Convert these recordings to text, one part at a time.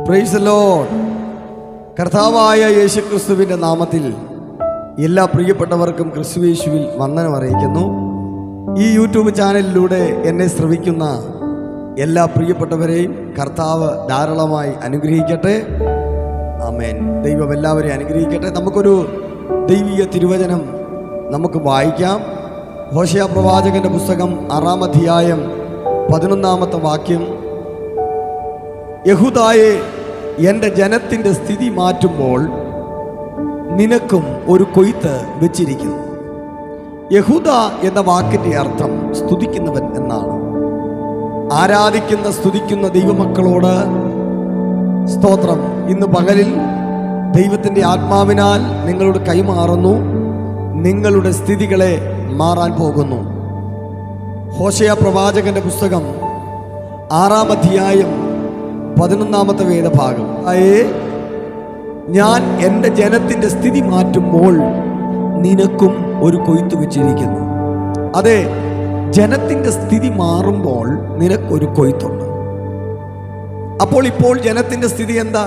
Praise the Lord. കർത്താവായ യേശുക്രിസ്തുവിൻ്റെ നാമത്തിൽ എല്ലാ പ്രിയപ്പെട്ടവർക്കും ക്രിസ്തുയേശുവിൽ വന്ദനം അറിയിക്കുന്നു. ഈ യൂട്യൂബ് ചാനലിലൂടെ എന്നെ ശ്രവിക്കുന്ന എല്ലാ പ്രിയപ്പെട്ടവരെയും കർത്താവ് ധാരാളമായി അനുഗ്രഹിക്കട്ടെ. ആമേൻ. ദൈവം എല്ലാവരെയും അനുഗ്രഹിക്കട്ടെ. നമുക്കൊരു ദൈവിക തിരുവചനം നമുക്ക് വായിക്കാം. ഹോശേയ പ്രവാചകന്റെ പുസ്തകം 6-ാം അധ്യായം 11-ാമത്തെ വാക്യം. യഹൂദായെ, എൻ്റെ ജനത്തിൻ്റെ സ്ഥിതി മാറ്റുമ്പോൾ നിനക്കും ഒരു കൊയ്ത്ത് വെച്ചിരിക്കുന്നു. യഹൂദ എന്ന വാക്കിൻ്റെ അർത്ഥം സ്തുതിക്കുന്നവൻ എന്നാണ്. ആരാധിക്കുന്ന സ്തുതിക്കുന്ന ദൈവമക്കളോട് സ്തോത്രം. ഇന്ന് പകലിൽ ദൈവത്തിൻ്റെ ആത്മാവിനാൽ നിങ്ങളോട് കൈമാറുന്നു. നിങ്ങളുടെ സ്ഥിതികളെ മാറാൻ പോകുന്നു. ഹോശേയ പ്രവാചകന്റെ പുസ്തകം 6-ാം അധ്യായം 11-ാമത്തെ വേദഭാഗം. ഞാൻ എൻ്റെ ജനത്തിൻ്റെ സ്ഥിതി മാറ്റുമ്പോൾ നിനക്കും ഒരു കൊയ്ത്ത് വെച്ചിരിക്കുന്നു. അതെ, ജനത്തിൻ്റെ സ്ഥിതി മാറുമ്പോൾ നിനക്കൊരു കൊയ്ത്തുണ്ട്. ഇപ്പോൾ ജനത്തിൻ്റെ സ്ഥിതി എന്താ?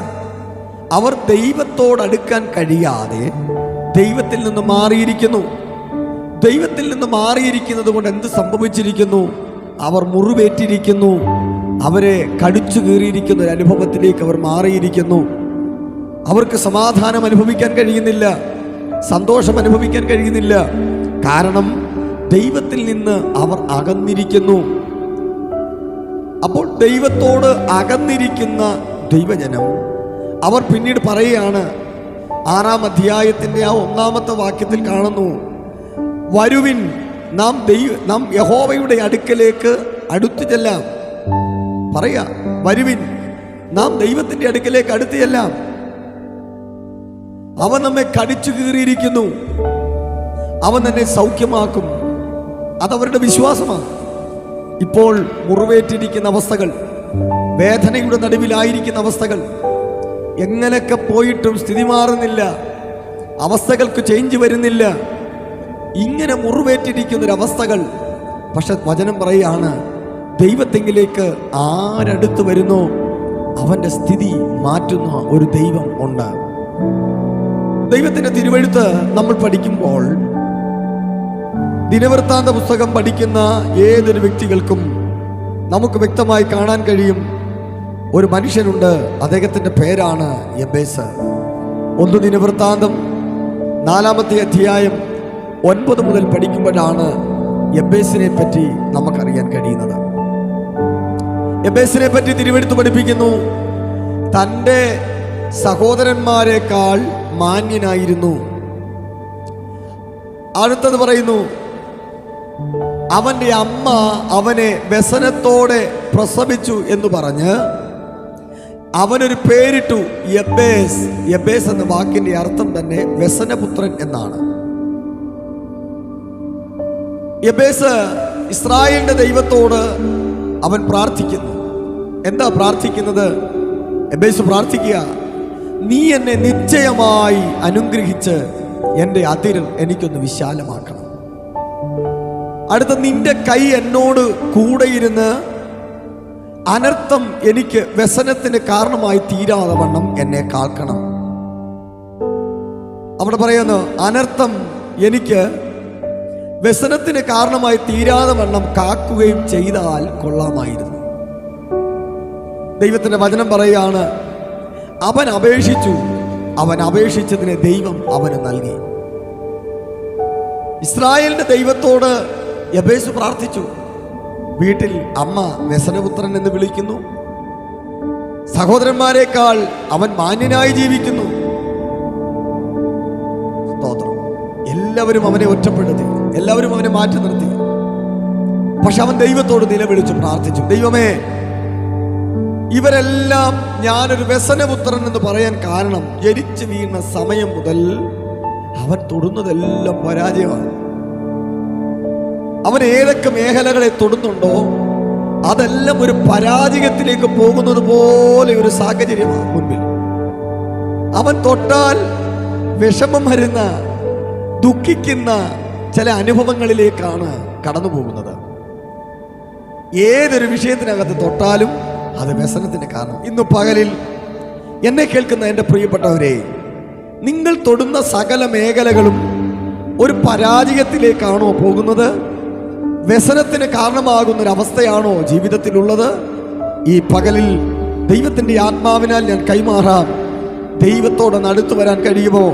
അവർ ദൈവത്തോടടുക്കാൻ കഴിയാതെ ദൈവത്തിൽ നിന്ന് മാറിയിരിക്കുന്നു. ദൈവത്തിൽ നിന്ന് മാറിയിരിക്കുന്നത് കൊണ്ട് എന്ത് സംഭവിച്ചിരിക്കുന്നു? അവർ മുറിവേറ്റിരിക്കുന്നു. അവരെ കടിച്ചു കീറിയിരിക്കുന്ന ഒരു അനുഭവത്തിലേക്ക് അവർ മാറിയിരിക്കുന്നു. അവർക്ക് സമാധാനം അനുഭവിക്കാൻ കഴിയുന്നില്ല, സന്തോഷം അനുഭവിക്കാൻ കഴിയുന്നില്ല. കാരണം ദൈവത്തിൽ നിന്ന് അവർ അകന്നിരിക്കുന്നു. അപ്പോൾ ദൈവത്തോട് അകന്നിരിക്കുന്ന ദൈവജനം അവർ പിന്നീട് പറയുകയാണ്. 6-ാം അധ്യായത്തിൻ്റെ 1-ാമത്തെ വാക്യത്തിൽ കാണുന്നു, വരുവിൻ, നാം യഹോവയുടെ അടുക്കലേക്ക് അടുത്തു ചെല്ലാം. പറയാ, വരുവിൻ, നാം ദൈവത്തിന്റെ അടുക്കലേക്ക് അടുത്തു ചെല്ലാം. അവൻ നമ്മെ കടിച്ചു കീറിയിരിക്കുന്നു, അവൻ തന്നെ സൗഖ്യമാക്കും. അതവരുടെ വിശ്വാസമാണ്. ഇപ്പോൾ മുറിവേറ്റിരിക്കുന്ന അവസ്ഥകൾ, വേദനയുടെ നടുവിലായിരിക്കുന്ന അവസ്ഥകൾ, എങ്ങനെയൊക്കെ പോയിട്ടും സ്ഥിതി മാറുന്നില്ല, അവസ്ഥകൾക്ക് ചേഞ്ച് വരുന്നില്ല. ഇങ്ങനെ മുറിവേറ്റിരിക്കുന്നൊരവസ്ഥകൾ. പക്ഷെ വചനം പറയുകയാണ്, ദൈവത്തെങ്കിലേക്ക് ആരടുത്ത് വരുന്നോ അവൻ്റെ സ്ഥിതി മാറ്റുന്ന ഒരു ദൈവം ഉണ്ട്. ദൈവത്തിൻ്റെ തിരുവെഴുത്ത് നമ്മൾ പഠിക്കുമ്പോൾ, ദിനവൃത്താന്ത പുസ്തകം പഠിക്കുന്ന ഏതൊരു വ്യക്തികൾക്കും നമുക്ക് വ്യക്തമായി കാണാൻ കഴിയും. ഒരു മനുഷ്യനുണ്ട്, അദ്ദേഹത്തിൻ്റെ പേരാണ് യബേസ്. 1 ദിനവൃത്താന്തം 4-ാമത്തെ അധ്യായം 9 മുതൽ പഠിക്കുമ്പോഴാണ് യബേസിനെ പറ്റി നമുക്കറിയാൻ കഴിയുന്നത്. യബേസിനെ പറ്റി തിരുവെഴുത്ത് പഠിപ്പിക്കുന്നു, തൻ്റെ സഹോദരന്മാരെക്കാൾ മാന്യനായിരുന്നു. അടുത്തത് പറയുന്നു, അവൻ്റെ അമ്മ അവനെ വ്യസനത്തോടെ പ്രസവിച്ചു എന്ന് പറഞ്ഞ് അവനൊരു പേരിട്ടു, യബേസ്. യബേസ് എന്ന വാക്കിന്റെ അർത്ഥം തന്നെ വ്യസനപുത്രൻ എന്നാണ്. യബേസ് ഇസ്രായേലിന്റെ ദൈവത്തോട് അവൻ പ്രാർത്ഥിക്കുന്നു. എന്താ പ്രാർത്ഥിക്കുന്നത്? യബേസ് പ്രാർത്ഥിക്കുക, നീ എന്നെ നിശ്ചയമായി അനുഗ്രഹിച്ച് എൻ്റെ അതിർ എനിക്കൊന്ന് വിശാലമാക്കണം. അടുത്ത, നിന്റെ കൈ എന്നോട് കൂടെയിരുന്ന് അനർത്ഥം എനിക്ക് വ്യസനത്തിന് കാരണമായി തീരാതെ വണ്ണം എന്നെ കാക്കണം. അവിടെ പറയുന്നു, അനർത്ഥം എനിക്ക് വ്യസനത്തിന് കാരണമായി തീരാതെ വണ്ണം കാക്കുകയും ചെയ്താൽ കൊള്ളാമായിരുന്നു. ദൈവത്തിന്റെ വചനം പറയുകയാണ്, അവൻ അപേക്ഷിച്ചു, അവൻ അപേക്ഷിച്ചതിനെ ദൈവം അവന് നൽകി. ഇസ്രായേലിന്റെ ദൈവത്തോട് യബേസ് പ്രാർത്ഥിച്ചു. വീട്ടിൽ അമ്മ വ്യസനപുത്രൻ എന്ന് വിളിക്കുന്നു. സഹോദരന്മാരെക്കാൾ അവൻ മാന്യനായി ജീവിക്കുന്നു. സ്തോത്രം. എല്ലാവരും അവനെ ഒറ്റപ്പെടുത്തി, എല്ലാവരും അവനെ മാറ്റി നിർത്തി. പക്ഷെ അവൻ ദൈവത്തോട് നിലവിളിച്ചു പ്രാർത്ഥിച്ചു, ദൈവമേ, ഇവരെല്ലാം ഞാനൊരു വ്യസനപുത്രൻ എന്ന് പറയാൻ കാരണം, ജനിച്ചു വീണ സമയം മുതൽ അവൻ തൊടുന്നതെല്ലാം പരാജയമാണ്. അവൻ ഏതൊക്കെ മേഖലകളെ തൊടുന്നുണ്ടോ അതെല്ലാം ഒരു പരാജയത്തിലേക്ക് പോകുന്നത് പോലെ ഒരു സാഹചര്യമാണ് മുൻപിൽ. അവൻ തൊട്ടാൽ വിഷമം വരുന്ന, ദുഃഖിക്കുന്ന ചില അനുഭവങ്ങളിലേക്കാണ് കടന്നു പോകുന്നത്. ഏതൊരു വിഷയത്തിനകത്ത് തൊട്ടാലും അത് വ്യസനത്തിന് കാരണം. ഇന്ന് പകലിൽ എന്നെ കേൾക്കുന്ന എൻ്റെ പ്രിയപ്പെട്ടവരെ, നിങ്ങൾ തൊടുന്ന സകല മേഖലകളും ഒരു പരാജയത്തിലേക്കാണോ പോകുന്നത്? വ്യസനത്തിന് കാരണമാകുന്നൊരവസ്ഥയാണോ ജീവിതത്തിലുള്ളത്? ഈ പകലിൽ ദൈവത്തിൻ്റെ ആത്മാവിനാൽ ഞാൻ കൈമാറാം. ദൈവത്തോടൊന്ന് അടുത്തു വരാൻ കഴിയുമോ?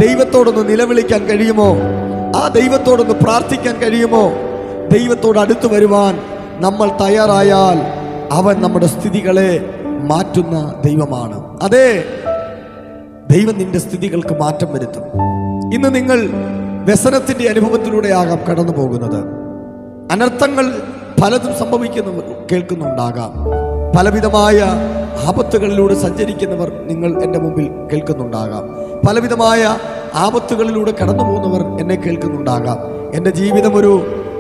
ദൈവത്തോടൊന്ന് നിലവിളിക്കാൻ കഴിയുമോ? ആ ദൈവത്തോടൊന്ന് പ്രാർത്ഥിക്കാൻ കഴിയുമോ? ദൈവത്തോട് അടുത്തു വരുവാൻ നമ്മൾ തയ്യാറായാൽ അവൻ നമ്മുടെ സ്ഥിതികളെ മാറ്റുന്ന ദൈവമാണ്. അതെ, ദൈവം നിന്റെ സ്ഥിതികൾക്ക് മാറ്റം വരുത്തും. ഇന്ന് നിങ്ങൾ വ്യസനത്തിന്റെ അനുഭവത്തിലൂടെയാകാം കടന്നു പോകുന്നത്. അനർത്ഥങ്ങൾ പലതും കേൾക്കുന്നുണ്ടാകാം. പലവിധമായ ആപത്തുകളിലൂടെ സഞ്ചരിക്കുന്നവർ നിങ്ങൾ എൻ്റെ മുമ്പിൽ കേൾക്കുന്നുണ്ടാകാം. പലവിധമായ ആപത്തുകളിലൂടെ കടന്നു പോകുന്നവർ എന്നെ കേൾക്കുന്നുണ്ടാകാം. എൻ്റെ ജീവിതം ഒരു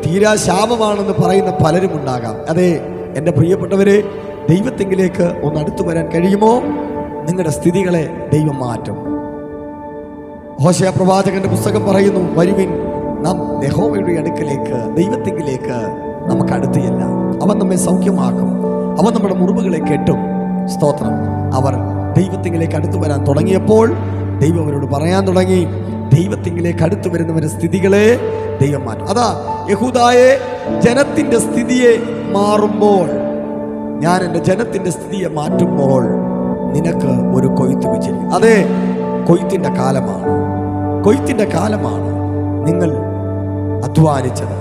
തീരാശാപമാണെന്ന് പറയുന്ന പലരും ഉണ്ടാകാം. അതെ എൻ്റെ പ്രിയപ്പെട്ടവരെ, ദൈവത്തെങ്കിലേക്ക് ഒന്ന് അടുത്തു വരാൻ കഴിയുമോ? നിങ്ങളുടെ സ്ഥിതികളെ ദൈവം മാറ്റും. ഹോശേയ പ്രവാചകന്റെ പുസ്തകം പറയുന്നു, വരുവിൻ നാം യഹോവയുടെ അടുക്കലേക്ക്, ദൈവത്തെങ്കിലേക്ക് നമുക്ക് അടുത്ത് ചെല്ലാം. അവൻ നമ്മെ സൗഖ്യമാക്കും, അവൻ നമ്മുടെ മുറിവുകളെ കെട്ടും. സ്തോത്രം. അവർ ദൈവത്തെങ്കിലേക്ക് അടുത്തു വരാൻ തുടങ്ങിയപ്പോൾ ദൈവം അവരോട് പറയാൻ തുടങ്ങി, ദൈവത്തെങ്കിലേക്ക് അടുത്തു വരുന്നവരുടെ സ്ഥിതികളെ ദൈവം മാറ്റും. അതാ യഹൂദായെ, ജനത്തിന്റെ സ്ഥിതിയെ മാറുമ്പോൾ, ഞാൻ എൻ്റെ ജനത്തിന്റെ സ്ഥിതിയെ മാറ്റുമ്പോൾ നിനക്ക് ഒരു കൊയ്ത്ത് വെച്ചിരിക്കും. അതെ, കൊയ്ത്തിന്റെ കാലമാണ്, കൊയ്ത്തിന്റെ കാലമാണ്. നിങ്ങൾ അധ്വാനിച്ചത്,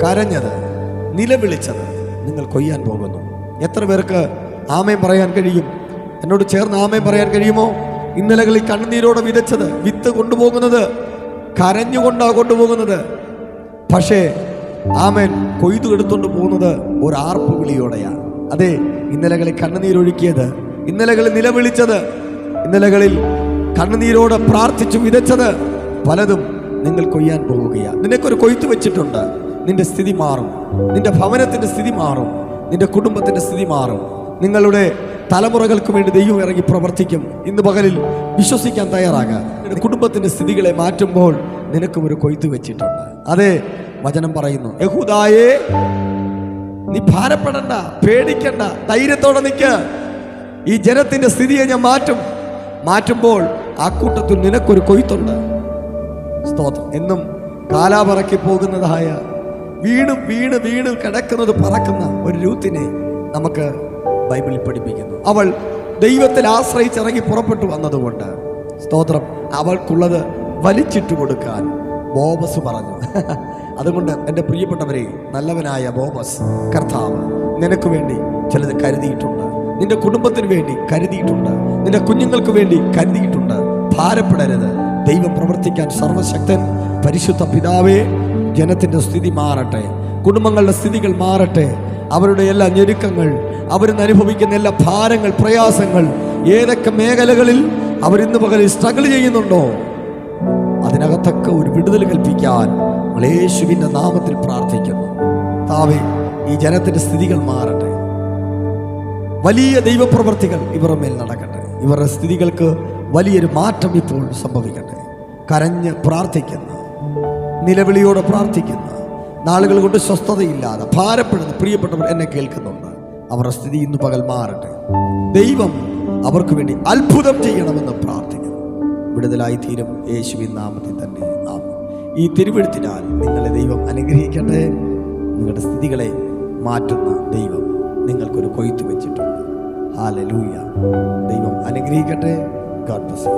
കരഞ്ഞത്, നിലവിളിച്ചത് നിങ്ങൾ കൊയ്യാൻ പോകുന്നു. എത്ര പേർക്ക് ആമേൻ പറയാൻ കഴിയും? എന്നോട് ചേർന്ന് ആമേൻ പറയാൻ കഴിയുമോ? ഇന്നലകളിൽ കണ്ണുനീരോടെ വിതച്ചത്, വിത്ത് കൊണ്ടുപോകുന്നത് കരഞ്ഞുകൊണ്ടാണ് കൊണ്ടുപോകുന്നത്. പക്ഷേ ആമേൻ കൊയ്തു എടുത്തുകൊണ്ട് പോകുന്നത് ഒരു ആർപ്പ് വിളിയോടെയാണ്. അതെ, ഇന്നലകളിൽ കണ്ണുനീരൊഴുക്കിയത്, ഇന്നലകളിൽ നിലവിളിച്ചത്, ഇന്നലകളിൽ കണ്ണുനീരോടെ പ്രാർത്ഥിച്ചു വിതച്ചത് പലതും നിങ്ങൾ കൊയ്യാൻ പോവുകയാണ്. നിനക്കൊരു കൊയ്ത്ത് വെച്ചിട്ടുണ്ട്. നിന്റെ സ്ഥിതി മാറും, നിന്റെ ഭവനത്തിന്റെ സ്ഥിതി മാറും, നിന്റെ കുടുംബത്തിന്റെ സ്ഥിതി മാറും. നിങ്ങളുടെ തലമുറകൾക്ക് വേണ്ടി ദൈവം ഇറങ്ങി പ്രവർത്തിക്കും. ഇന്ന് പകലിൽ വിശ്വസിക്കാൻ തയ്യാറാകുക. നിന്റെ കുടുംബത്തിന്റെ സ്ഥിതികളെ മാറ്റുമ്പോൾ നിനക്കും ഒരു കൊയ്ത്ത് വെച്ചിട്ടുണ്ട്. അതെ, വചനം പറയുന്നു, യഹൂദായേ, നീ ഭാരപ്പെടണ്ട, പേടിക്കണ്ട, ധൈര്യത്തോടെ നിൽക്ക. ഈ ജനത്തിന്റെ സ്ഥിതിയെ ഞാൻ മാറ്റുമ്പോൾ ആ കൂട്ടത്തിൽ നിനക്കൊരു കൊയ്ത്തുണ്ട്. സ്തോത്രം. എന്നും കാലാപറക്കി പോകുന്നതായ വീണ് വീണ് വീണ് കിടക്കുന്നത് പറക്കുന്ന ഒരു രൂത്തിനെ നമുക്ക് ബൈബിളിൽ പഠിപ്പിക്കുന്നു. അവൾ ദൈവത്തിൽ ആശ്രയിച്ചിറങ്ങി പുറപ്പെട്ടു വന്നതുകൊണ്ട്, സ്തോത്രം, അവൾക്കുള്ളത് വലിച്ചിട്ട് കൊടുക്കാൻ ബോബസ് പറഞ്ഞു. അതുകൊണ്ട് എൻ്റെ പ്രിയപ്പെട്ടവരെ, നല്ലവനായ ബോബസ് കർത്താവ് നിനക്ക് വേണ്ടി ചിലത് കരുതിയിട്ടുണ്ട്, നിന്റെ കുടുംബത്തിന് വേണ്ടി കരുതിയിട്ടുണ്ട്, നിന്റെ കുഞ്ഞുങ്ങൾക്ക് വേണ്ടി കരുതിയിട്ടുണ്ട്. ഭാരപ്പെടരുത്. ദൈവം പ്രവർത്തിക്കാൻ സർവശക്തൻ. പരിശുദ്ധ പിതാവേ, ജനത്തിൻ്റെ സ്ഥിതി മാറട്ടെ, കുടുംബങ്ങളുടെ സ്ഥിതികൾ മാറട്ടെ. അവരുടെ എല്ലാ ഞെരുക്കങ്ങൾ, അവരിന്ന് അനുഭവിക്കുന്ന എല്ലാ ഭാരങ്ങൾ, പ്രയാസങ്ങൾ, ഏതൊക്കെ മേഖലകളിൽ അവരിന്ന് പകലിൽ സ്ട്രഗിൾ ചെയ്യുന്നുണ്ടോ, അതിനകത്തൊക്കെ ഒരു വിടുതൽ കൽപ്പിക്കാൻ യേശുവിൻ്റെ നാമത്തിൽ പ്രാർത്ഥിക്കുന്നു. താവേ, ഈ ജനത്തിൻ്റെ സ്ഥിതികൾ മാറട്ടെ. വലിയ ദൈവപ്രവർത്തികൾ ഇവരുടെ മേൽ നടക്കട്ടെ. ഇവരുടെ സ്ഥിതികൾക്ക് വലിയൊരു മാറ്റം ഇപ്പോൾ സംഭവിക്കട്ടെ. കരഞ്ഞ് പ്രാർത്ഥിക്കുന്ന, നിലവിളിയോടെ പ്രാർത്ഥിക്കുന്ന, നാളുകൾ കൊണ്ട് സ്വസ്ഥതയില്ലാതെ ഭാരപ്പെടുന്ന പ്രിയപ്പെട്ടവർ എന്നെ കേൾക്കുന്നുണ്ട്. അവരുടെ സ്ഥിതി ഇന്ന് പകൽ മാറട്ടെ. ദൈവം അവർക്ക് വേണ്ടി അത്ഭുതം ചെയ്യണമെന്ന് പ്രാർത്ഥിക്കുന്നു. വിടുതലായി തീരും യേശുവിൻ നാമത്തിൽ തന്നെ. ആമേൻ. ഈ തിരുവെഴുത്തിനാൽ നിങ്ങളെ ദൈവം അനുഗ്രഹിക്കട്ടെ. നിങ്ങളുടെ സ്ഥിതികളെ മാറ്റുന്ന ദൈവം നിങ്ങൾക്കൊരു കൊയ്ത്ത് വെച്ചിട്ടുണ്ട്. ഹല്ലേലൂയ. ദൈവം അനുഗ്രഹിക്കട്ടെ. God bless you.